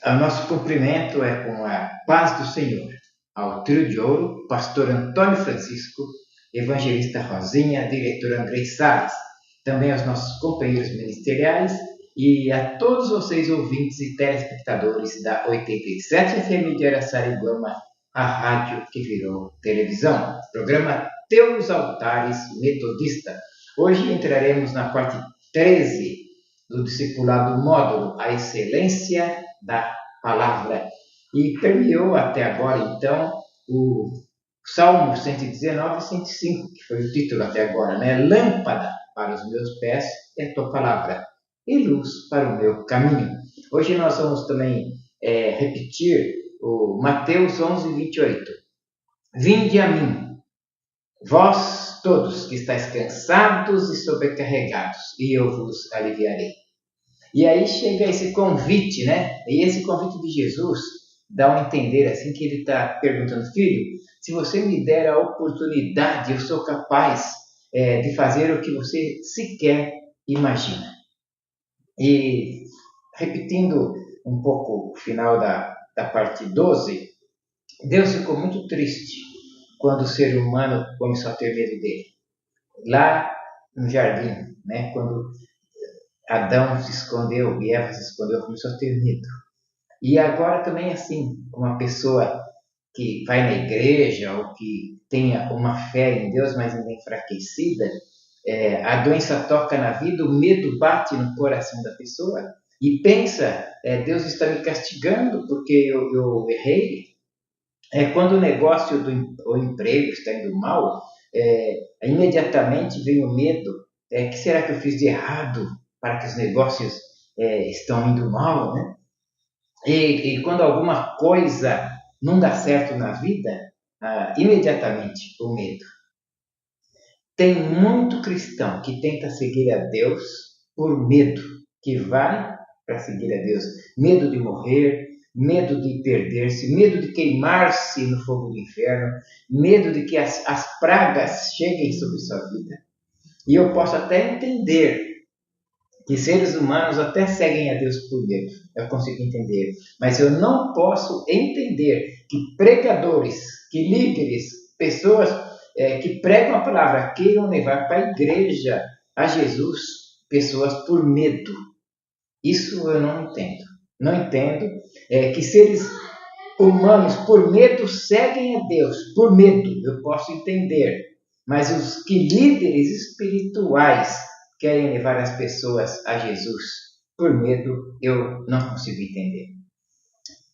O nosso cumprimento é com a paz do Senhor. Ao trio de ouro, pastor Antônio Francisco, evangelista Rosinha, diretor Andrei Salles, também aos nossos companheiros ministeriais e a todos vocês ouvintes e telespectadores da 87 FM de Araçariguama, a rádio que virou televisão. Programa Teus Altares Metodista. Hoje entraremos na parte 13 do discipulado módulo, a excelência da palavra. E permeou até agora, então, o Salmo 119 e 105, que foi o título até agora, né? Lâmpada para os meus pés é a tua palavra e luz para o meu caminho. Hoje nós vamos também repetir o Mateus 11, 28. Vinde a mim, vós todos que estáis cansados e sobrecarregados, e eu vos aliviarei. E aí chega esse convite, né? E esse convite de Jesus dá a entender assim que ele está perguntando: filho, se você me der a oportunidade, eu sou capaz de fazer o que você sequer imagina. E repetindo um pouco o final da parte 12, Deus ficou muito triste quando o ser humano começou a ter medo dele. Lá no jardim, né? Quando Adão se escondeu e Eva se escondeu, começou a ter medo. E agora também assim, uma pessoa que vai na igreja ou que tenha uma fé em Deus, mas ainda enfraquecida, a doença toca na vida, o medo bate no coração da pessoa e pensa, Deus está me castigando porque eu errei. Quando o negócio o emprego está indo mal, imediatamente vem o medo. O que será que eu fiz de errado para que os negócios estão indo mal, né? E quando alguma coisa não dá certo na vida, imediatamente o medo. Tem muito cristão que tenta seguir a Deus por medo, que vai para seguir a Deus. Medo de morrer, medo de perder-se, medo de queimar-se no fogo do inferno, medo de que as pragas cheguem sobre sua vida. E eu posso até entender que seres humanos até seguem a Deus por medo. Eu consigo entender. Mas eu não posso entender que pregadores, que líderes, pessoas que pregam a palavra, queiram levar para a igreja, a Jesus, pessoas por medo. Isso eu não entendo. Não entendo que seres humanos, por medo, seguem a Deus. Por medo, eu posso entender. Mas os que líderes espirituais querem levar as pessoas a Jesus por medo, eu não consigo entender.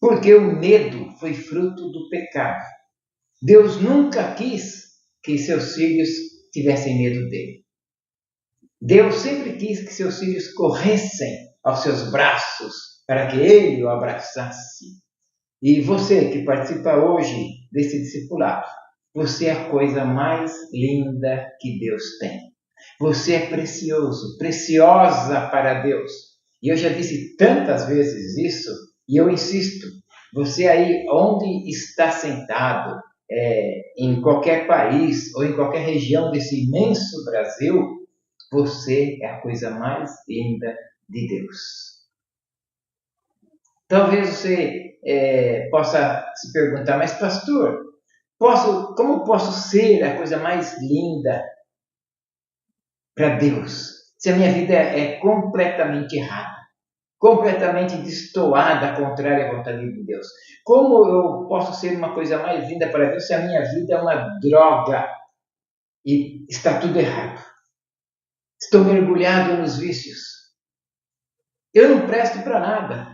Porque o medo foi fruto do pecado. Deus nunca quis que seus filhos tivessem medo dele. Deus sempre quis que seus filhos corressem aos seus braços para que ele o abraçasse. E você que participa hoje desse discipulado, você é a coisa mais linda que Deus tem. Você é precioso, preciosa para Deus. E eu já disse tantas vezes isso, e eu insisto. Você aí, onde está sentado, em qualquer país ou em qualquer região desse imenso Brasil, você é a coisa mais linda de Deus. Talvez você possa se perguntar: mas pastor, como posso ser a coisa mais linda para Deus, se a minha vida é completamente errada, completamente destoada, contrária à vontade de Deus? Como eu posso ser uma coisa mais linda para Deus se a minha vida é uma droga e está tudo errado? Estou mergulhado nos vícios. Eu não presto para nada.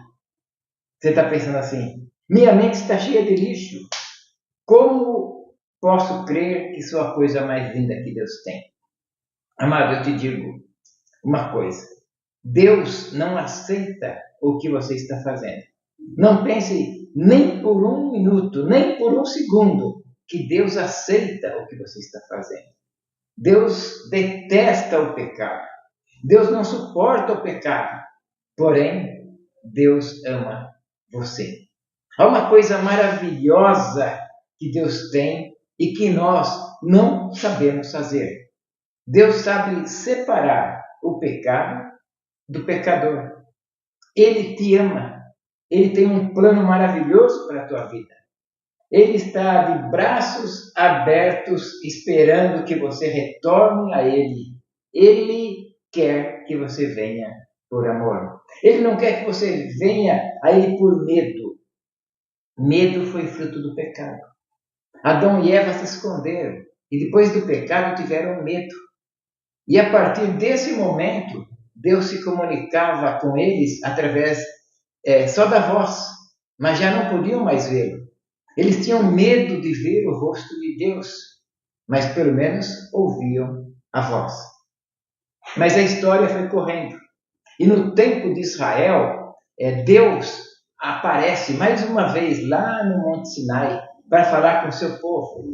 Você está pensando assim: minha mente está cheia de lixo. Como posso crer que sou a coisa mais linda que Deus tem? Amado, eu te digo uma coisa: Deus não aceita o que você está fazendo. Não pense nem por um minuto, nem por um segundo que Deus aceita o que você está fazendo. Deus detesta o pecado. Deus não suporta o pecado. Porém, Deus ama você. Há uma coisa maravilhosa que Deus tem e que nós não sabemos fazer. Deus sabe separar o pecado do pecador. Ele te ama. Ele tem um plano maravilhoso para a tua vida. Ele está de braços abertos, esperando que você retorne a Ele. Ele quer que você venha por amor. Ele não quer que você venha a Ele por medo. Medo foi fruto do pecado. Adão e Eva se esconderam e depois do pecado tiveram medo. E a partir desse momento, Deus se comunicava com eles através só da voz, mas já não podiam mais vê-lo. Eles tinham medo de ver o rosto de Deus, mas pelo menos ouviam a voz. Mas a história foi correndo. E no tempo de Israel, Deus aparece mais uma vez lá no Monte Sinai para falar com o seu povo.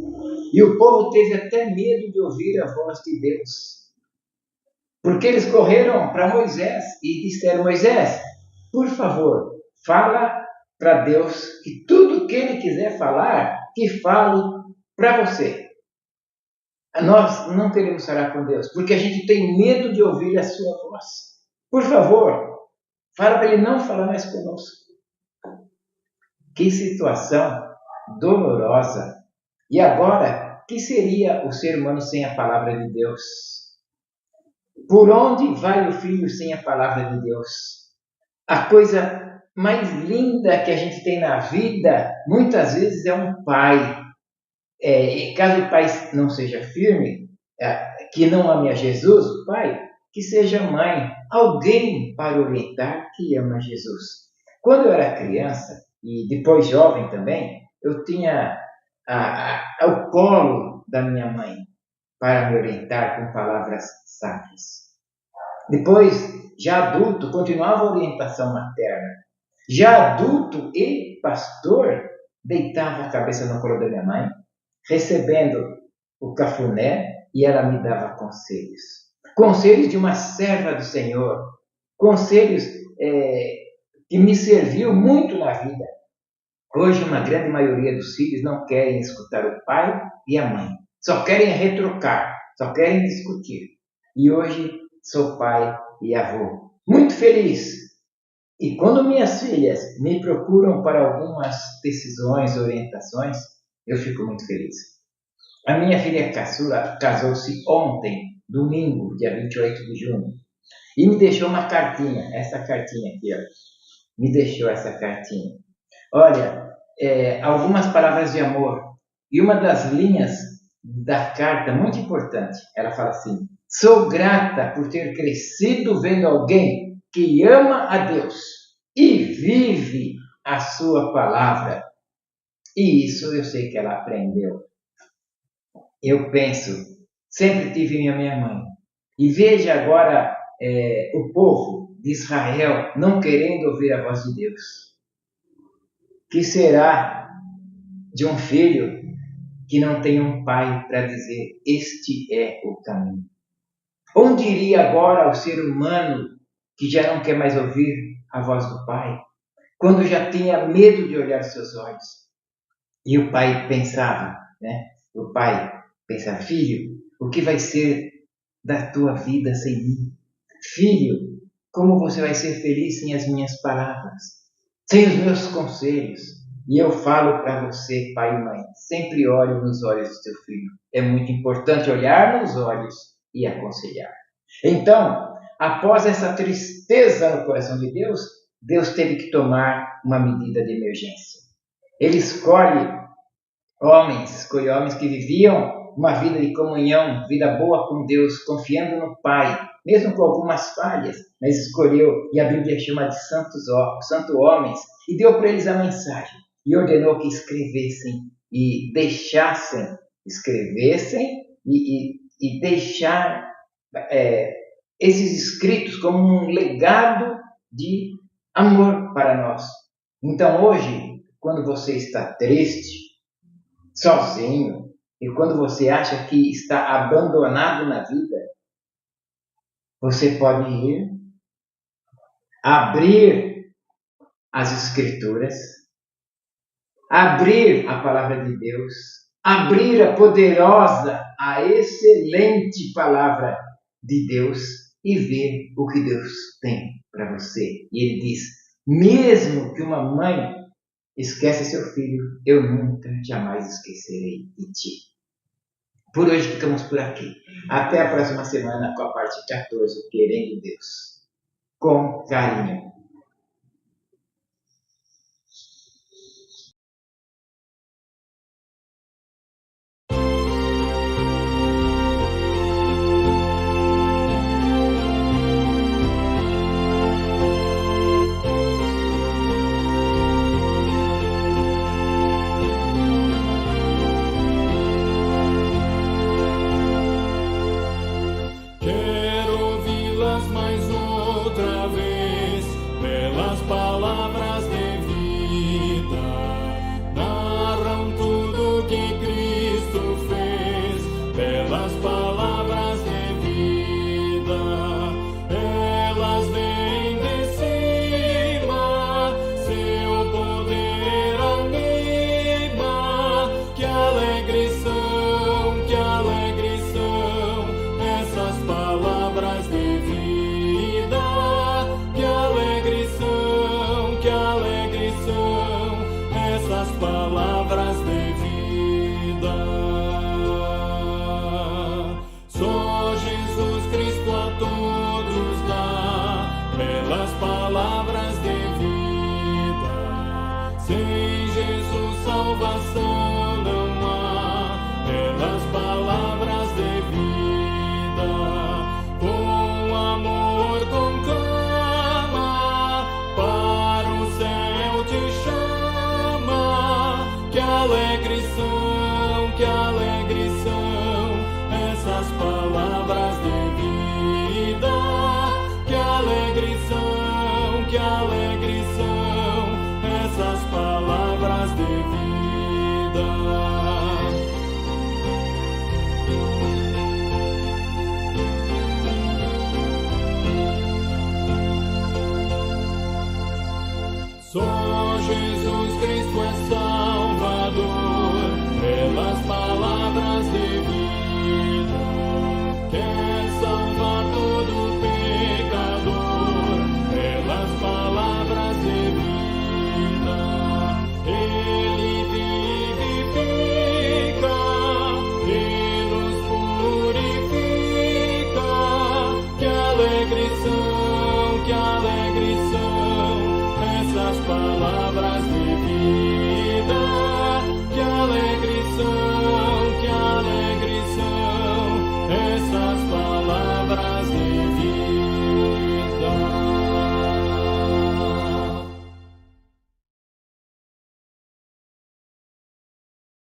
E o povo teve até medo de ouvir a voz de Deus. Porque eles correram para Moisés e disseram: Moisés, por favor, fala para Deus que tudo que Ele quiser falar, que fale para você. Nós não queremos falar com Deus, porque a gente tem medo de ouvir a sua voz. Por favor, fala para Ele não falar mais conosco. Que situação dolorosa. E agora, que seria o ser humano sem a palavra de Deus? Por onde vai o filho sem a palavra de Deus? A coisa mais linda que a gente tem na vida, muitas vezes, é um pai. Caso o pai não seja firme, que não ame a Jesus, o pai, que seja mãe, alguém para orientar que ama Jesus. Quando eu era criança, e depois jovem também, eu tinha o colo da minha mãe para me orientar com palavras sábias. Depois, já adulto, continuava a orientação materna. Já adulto e pastor, deitava a cabeça no colo da minha mãe, recebendo o cafuné, e ela me dava conselhos. Conselhos de uma serva do Senhor. Conselhos que me serviu muito na vida. Hoje, uma grande maioria dos filhos não querem escutar o pai e a mãe. Só querem retrocar, só querem discutir. E hoje sou pai e avô. Muito feliz. E quando minhas filhas me procuram para algumas decisões, orientações, eu fico muito feliz. A minha filha caçula casou-se ontem, domingo, dia 28 de junho. E me deixou uma cartinha, essa cartinha aqui, ó. Me deixou essa cartinha. Olha, algumas palavras de amor. E uma das linhas da carta, muito importante, ela fala assim: sou grata por ter crescido vendo alguém que ama a Deus e vive a sua palavra. E isso eu sei que ela aprendeu. Eu penso, sempre tive a minha mãe. E veja agora o povo de Israel não querendo ouvir a voz de Deus. Que será de um filho que não tem um pai para dizer: este é o caminho? Onde iria agora o ser humano que já não quer mais ouvir a voz do pai, quando já tinha medo de olhar seus olhos? E o pai pensava, O pai pensava: filho, o que vai ser da tua vida sem mim? Filho, como você vai ser feliz sem as minhas palavras, sem os meus conselhos? E eu falo para você, pai e mãe, sempre olhe nos olhos do teu filho. É muito importante olhar nos olhos e aconselhar. Então, após essa tristeza no coração de Deus, Deus teve que tomar uma medida de emergência. Ele escolhe homens que viviam uma vida de comunhão, vida boa com Deus, confiando no Pai, mesmo com algumas falhas, mas escolheu, e a Bíblia chama de santos homens, e deu para eles a mensagem, e ordenou que escrevessem e deixassem, e deixar esses escritos como um legado de amor para nós. Então hoje, quando você está triste, sozinho, e quando você acha que está abandonado na vida, você pode ir, abrir as Escrituras, abrir a Palavra de Deus, abrir a poderosa, a excelente Palavra de Deus e ver o que Deus tem para você. E Ele diz: Mesmo que uma mãe esquece seu filho, eu nunca, jamais esquecerei de ti. Por hoje ficamos por aqui. Até a próxima semana com a parte 14, Querendo Deus. Com carinho. Quero ouvi-las mais outra vez, pelas palavras de vida. Narram tudo que Cristo fez, pelas palavras de vida. Elas vêm de cima, seu poder anima. Que alegre são, que alegre são essas palavras de vida. Que alegre são, que alegre são essas palavras de vida. Só Jesus Cristo a todos dá, pelas palavras de vida. Sem Jesus salvação não há, pelas palavras de vida. Com amor conclama, para o céu te chama. Que alegre são, que alegre são essas palavras de vida. Que alegre são, que alegre são essas palavras de vida. Só Jesus Cristo é Salvador, pelas palavras de vida. Quer salvar todo pecador, pelas palavras de vida. Ele vivifica e nos purifica. Que alegre são, que alegre são essas palavras